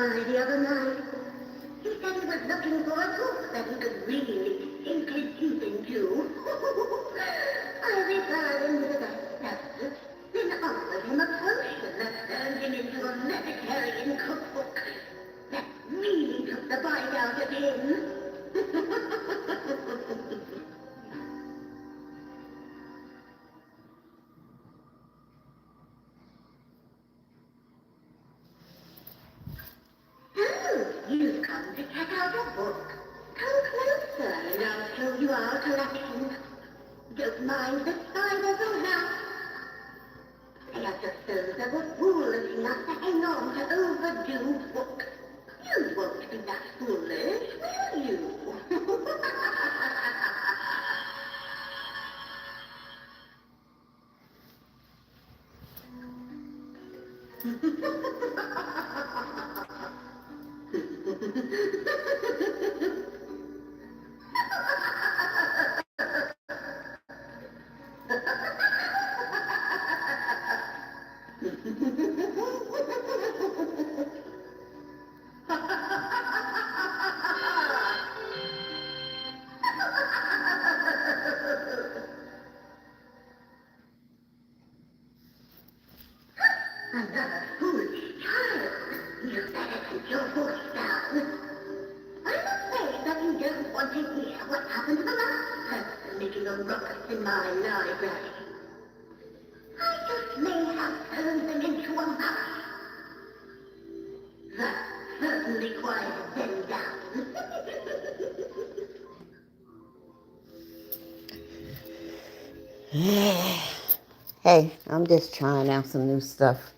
by the other night. He said he was looking for a book that he could really sink his teeth into. I referred him to the doctor, then offered him a potion that turned him into a vegetarian cookbook. That really took the bite out of him. Oh, you've come to check out a book. Come closer and I'll show you our collection. Don't mind the size of the house. I just suppose I was foolish enough to hang on to overdue books. You won't be that foolish, will you? Another foolish child. You'd better keep your voice down. I'm afraid that you don't want to hear what happened to the last person making a ruckus in my library. I just may have turned them into a mouse. That certainly quieted them down. Hey, I'm just trying out some new stuff.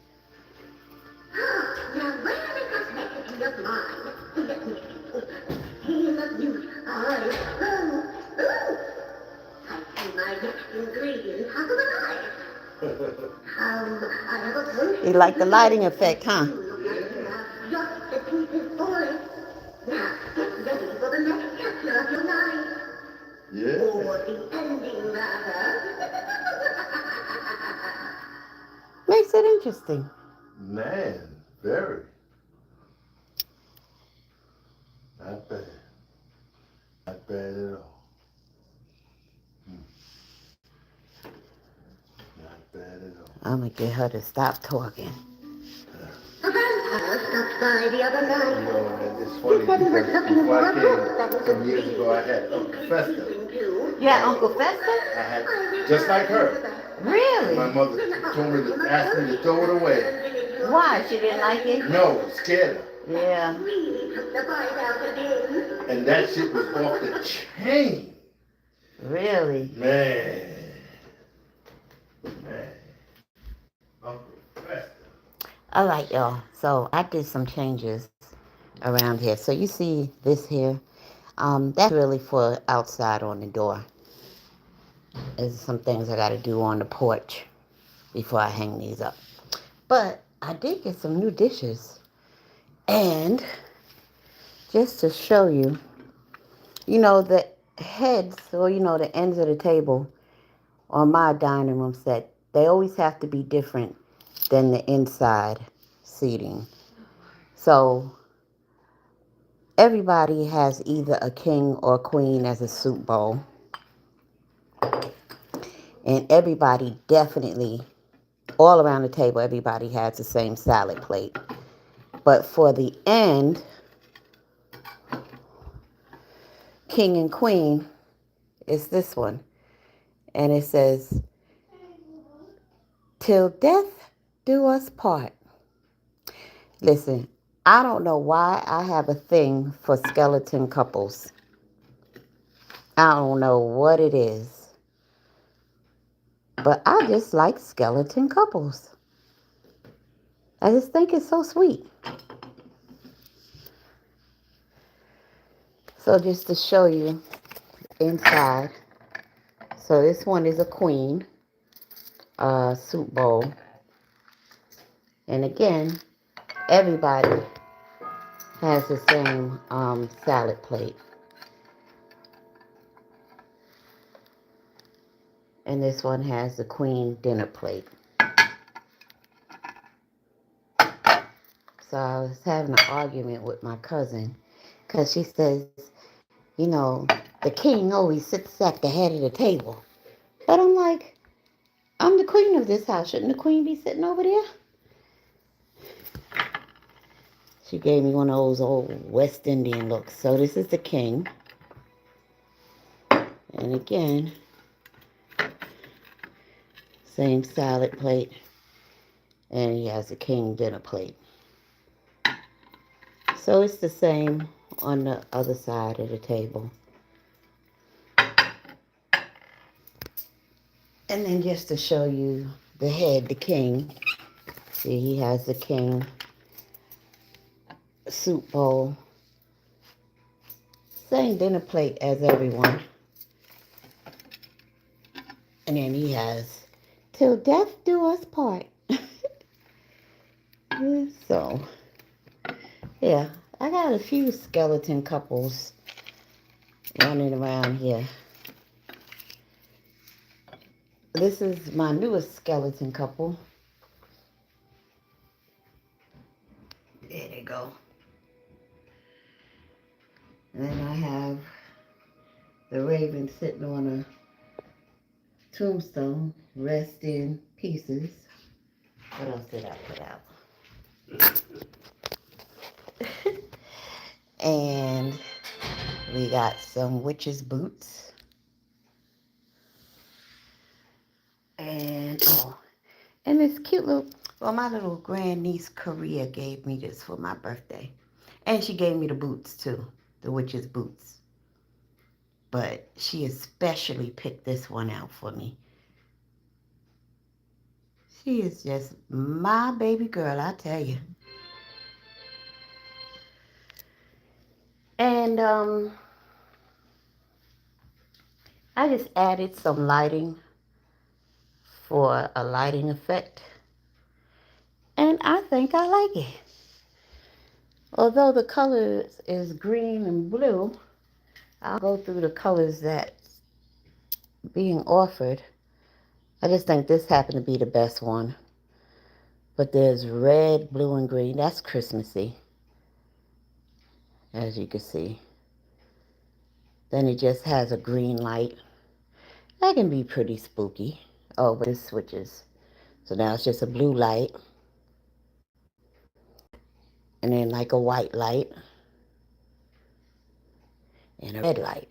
Now, where is that recipe of mine? Let me heal of youth. I see my next ingredient has arrived. I have a potion. You like the lighting effect, huh? Just the pieces for it. Now, get ready for the next chapter of your life. Yeah. Or the ending, rather. Makes it interesting. Man, very. Not bad. Not bad at all. Not bad at all. I'm gonna get her to stop talking. A vampire stopped by the other night. You know, and it's funny because before I came some years ago, I had Uncle Fester. Yeah, Uncle Fester? I had, just like her. Really? My mother told me to ask me to throw it away. Why? She didn't like it? No, scared her. Yeah. And that shit was off the chain. Really? Man. Uncle Fester. All right, y'all. So I did some changes around here. So you see this here? That's really for outside on the door. There's some things I got to do on the porch before I hang these up. But I did get some new dishes. And just to show you, the heads or, the ends of the table on my dining room set, they always have to be different than the inside seating. So everybody has either a king or queen as a soup bowl. And everybody definitely, all around the table, everybody has the same salad plate. But for the end, king and queen, is this one. And it says, "Till death do us part." Listen, I don't know why I have a thing for skeleton couples. I don't know what it is. But I just like skeleton couples. I just think it's so sweet. So just to show you inside. So this one is a queen soup bowl. And again, everybody has the same salad plate. And this one has the queen dinner plate. So I was having an argument with my cousin because she says, you know, the king always sits at the head of the table. But I'm like, I'm the queen of this house. Shouldn't the queen be sitting over there? She gave me one of those old West Indian looks. So this is the king. And again, same salad plate. And he has a king dinner plate. So it's the same on the other side of the table. And then just to show you the head, the king. See, he has the king soup bowl. Same dinner plate as everyone. And then he has till death do us part. So, yeah, I got a few skeleton couples running around here. This is my newest skeleton couple. There they go. And then I have the raven sitting on a tombstone, rest in pieces. What else did I put out? And we got some witch's boots. And this cute little, well, my little grandniece Korea gave me this for my birthday. And she gave me the boots too, the witch's boots. But she especially picked this one out for me. She is just my baby girl, I tell you. And I just added some lighting for a lighting effect. And I think I like it. Although the colors is green and blue, I'll go through the colors that's being offered. I just think this happened to be the best one. But there's red, blue, and green. That's Christmassy, as you can see. Then it just has a green light. That can be pretty spooky. Oh, but it switches. So now it's just a blue light. And then like a white light. And a red light.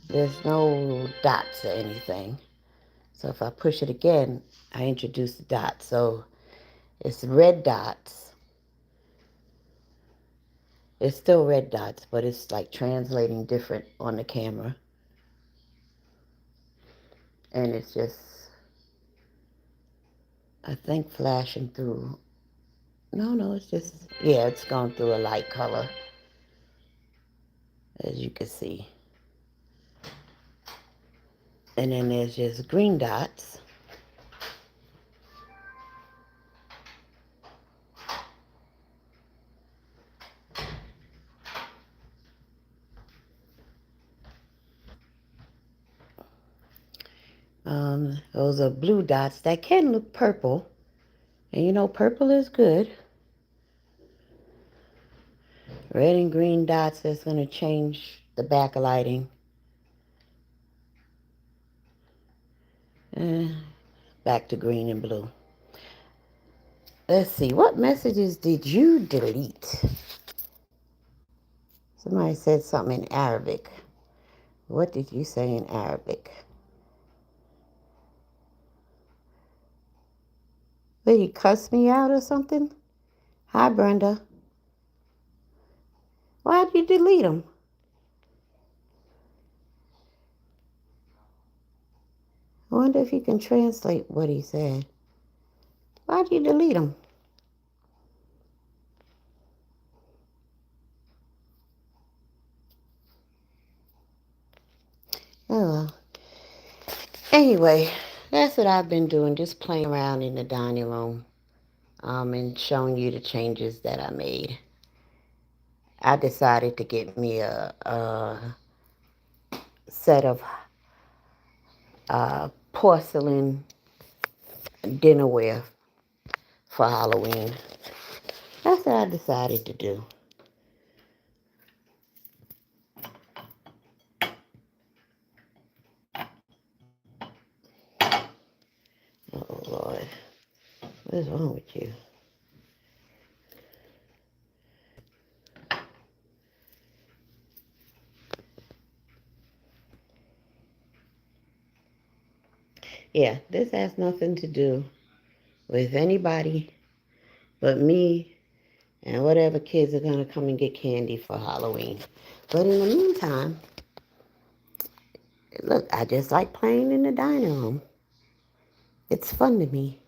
There's no dots or anything. So if I push it again, I introduce the dots. So it's red dots. It's still red dots, but it's like translating different on the camera. And it's just, I think, flashing through. No, it's just, yeah, it's going through a light color, as you can see. And then there's just green dots. Those are blue dots that can look purple. And you know, purple is good. Red and green dots, that's going to change the backlighting. Back to green and blue. Let's see, what messages did you delete? Somebody said something in Arabic. What did you say in Arabic? Did he cuss me out or something? Hi, Brenda. Why'd you delete him? I wonder if you can translate what he said. Why'd you delete him? Oh, well. Anyway, that's what I've been doing, just playing around in the dining room and showing you the changes that I made. I decided to get me a set of porcelain dinnerware for Halloween. That's what I decided to do. Oh, Lord. What is wrong with you? Yeah, this has nothing to do with anybody but me and whatever kids are going to come and get candy for Halloween. But in the meantime, look, I just like playing in the dining room. It's fun to me.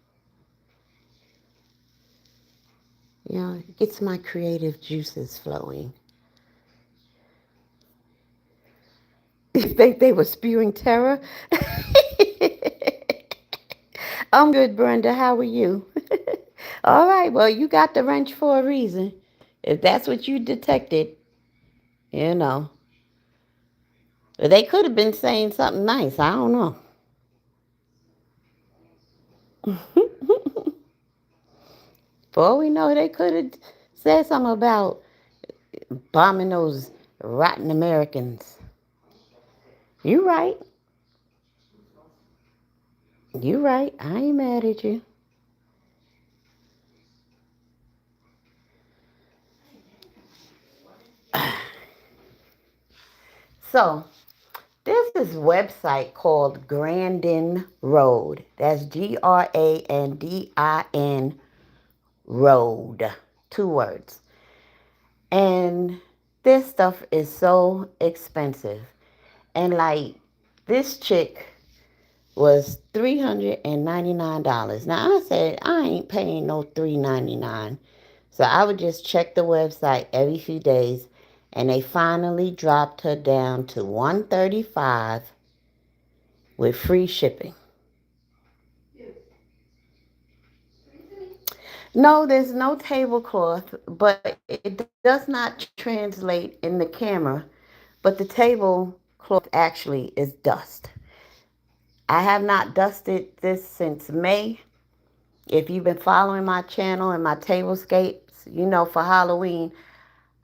You know, it gets my creative juices flowing. You think they were spewing terror? I'm good, Brenda. How are you? All right, well, you got the wrench for a reason. If that's what you detected, you know. They could have been saying something nice. I don't know. For all we know, they could have said something about bombing those rotten Americans. You right. You right. I ain't mad at you. So, this is a website called Grandin Road. That's Grandin Road. 2 words. And this stuff is so expensive. And like this chick was $399. Now I said I ain't paying no $399. So I would just check the website every few days, and they finally dropped her down to $135 with free shipping. No, there's no tablecloth, but it does not translate in the camera. But the tablecloth actually is dust. I have not dusted this since May. If you've been following my channel and my tablescapes, you know for Halloween,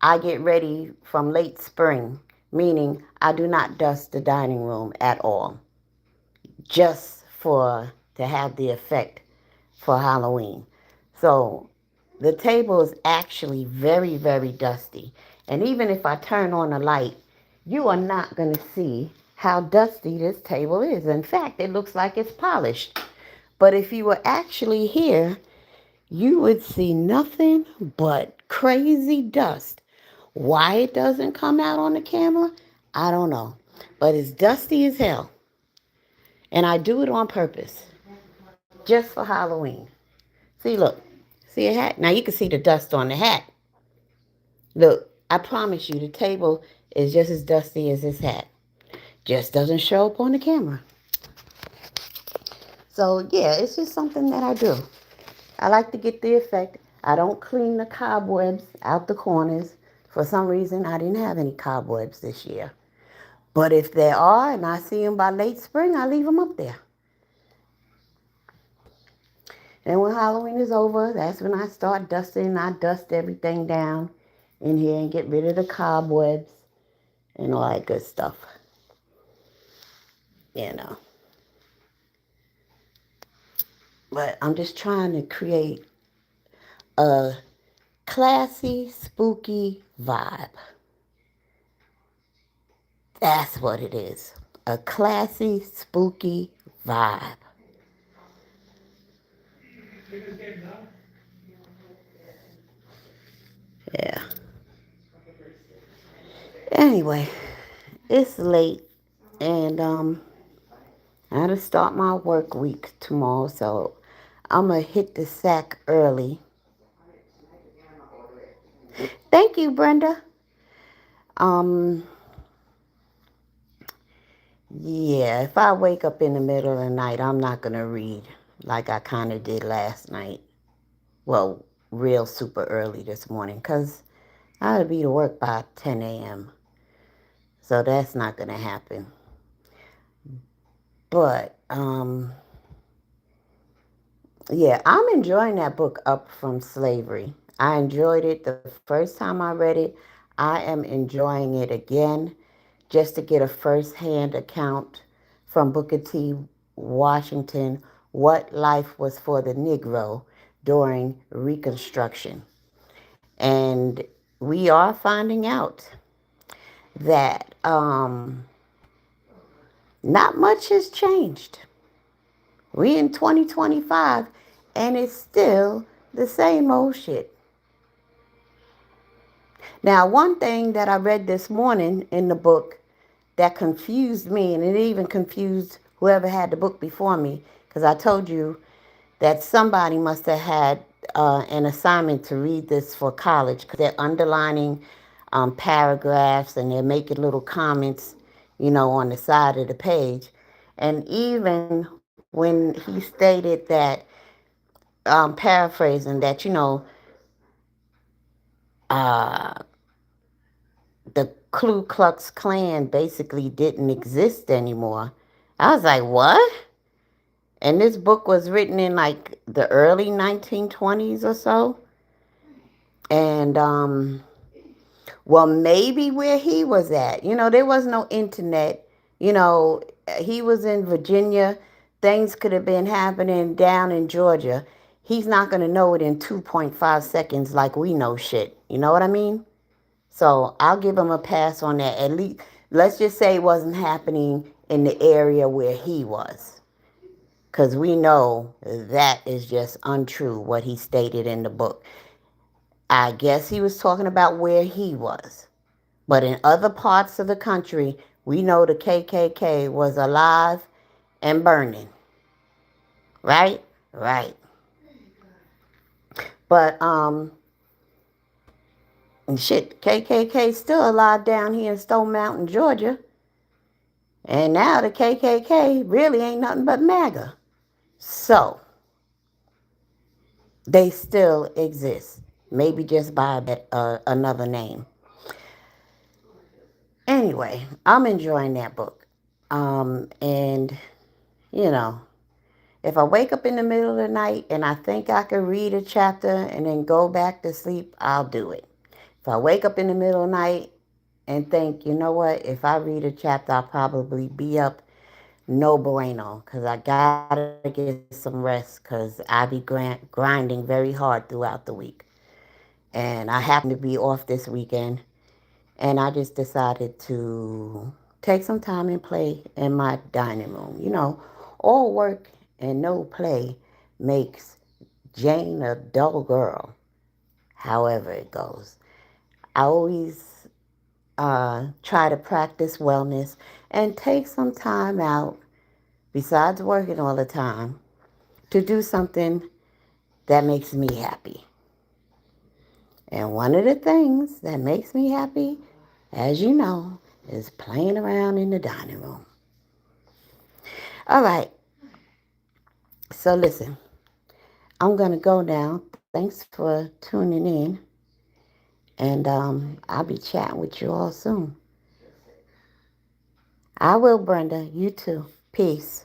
I get ready from late spring, meaning I do not dust the dining room at all, just for to have the effect for Halloween. So the table is actually very, very dusty. And even if I turn on a light, you are not going to see how dusty this table is. In fact, it looks like it's polished. But if you were actually here, you would see nothing but crazy dust. Why it doesn't come out on the camera, I don't know. But it's dusty as hell. And I do it on purpose, just for Halloween. See, look. See a hat? Now you can see the dust on the hat. Look, I promise you the table is just as dusty as this hat. Just doesn't show up on the camera. So yeah, it's just something that I do. I like to get the effect. I don't clean the cobwebs out the corners. For some reason, I didn't have any cobwebs this year. But if there are, and I see them by late spring, I leave them up there. And when Halloween is over, that's when I start dusting. I dust everything down in here and get rid of the cobwebs and all that good stuff. You know. But I'm just trying to create a classy, spooky vibe. That's what it is. A classy, spooky vibe. Yeah. Anyway, it's late and I gotta start my work week tomorrow, so I'm gonna hit the sack early. Thank you, Brenda. Um, yeah, if I wake up in the middle of the night, I'm not gonna read like I kind of did last night. Well, real super early this morning, because I gotta be to work by 10 a.m. So that's not gonna happen. But Yeah, I'm enjoying that book, Up from Slavery. I enjoyed it the first time I read it. I am enjoying it again just to get a first-hand account from Booker T. Washington what life was for the Negro during Reconstruction. And we are finding out that not much has changed. We in 2025 and it's still the same old shit. Now, one thing that I read this morning in the book that confused me, and it even confused whoever had the book before me, because I told you that somebody must have had an assignment to read this for college, because they're underlining paragraphs and they're making little comments, on the side of the page. And even when he stated that, paraphrasing, that, uh, the Ku Klux Klan basically didn't exist anymore. I was like, what? And this book was written in like the early 1920s or so. And, well, maybe where he was at, there was no internet. You know, he was in Virginia. Things could have been happening down in Georgia. He's not going to know it in 2.5 seconds like we know shit. You know what I mean? So I'll give him a pass on that. At least, let's just say it wasn't happening in the area where he was. Because we know that is just untrue, what he stated in the book. I guess he was talking about where he was. But in other parts of the country, we know the KKK was alive and burning. Right? Right. But, and shit, KKK still alive down here in Stone Mountain, Georgia. And now the KKK really ain't nothing but MAGA. So, they still exist. Maybe just by another name. Anyway, I'm enjoying that book. And, you know, if I wake up in the middle of the night and I think I could read a chapter and then go back to sleep, I'll do it. If I wake up in the middle of the night and think, you know what, if I read a chapter, I'll probably be up no bueno, because I gotta get some rest, because I be grinding very hard throughout the week. And I happen to be off this weekend, and I just decided to take some time and play in my dining room. All work and no play makes Jane a dull girl, however it goes. I always try to practice wellness and take some time out, besides working all the time, to do something that makes me happy. And one of the things that makes me happy, as you know, is playing around in the dining room. All right. So listen, I'm going to go now. Thanks for tuning in. And I'll be chatting with you all soon. I will, Brenda. You too. Peace.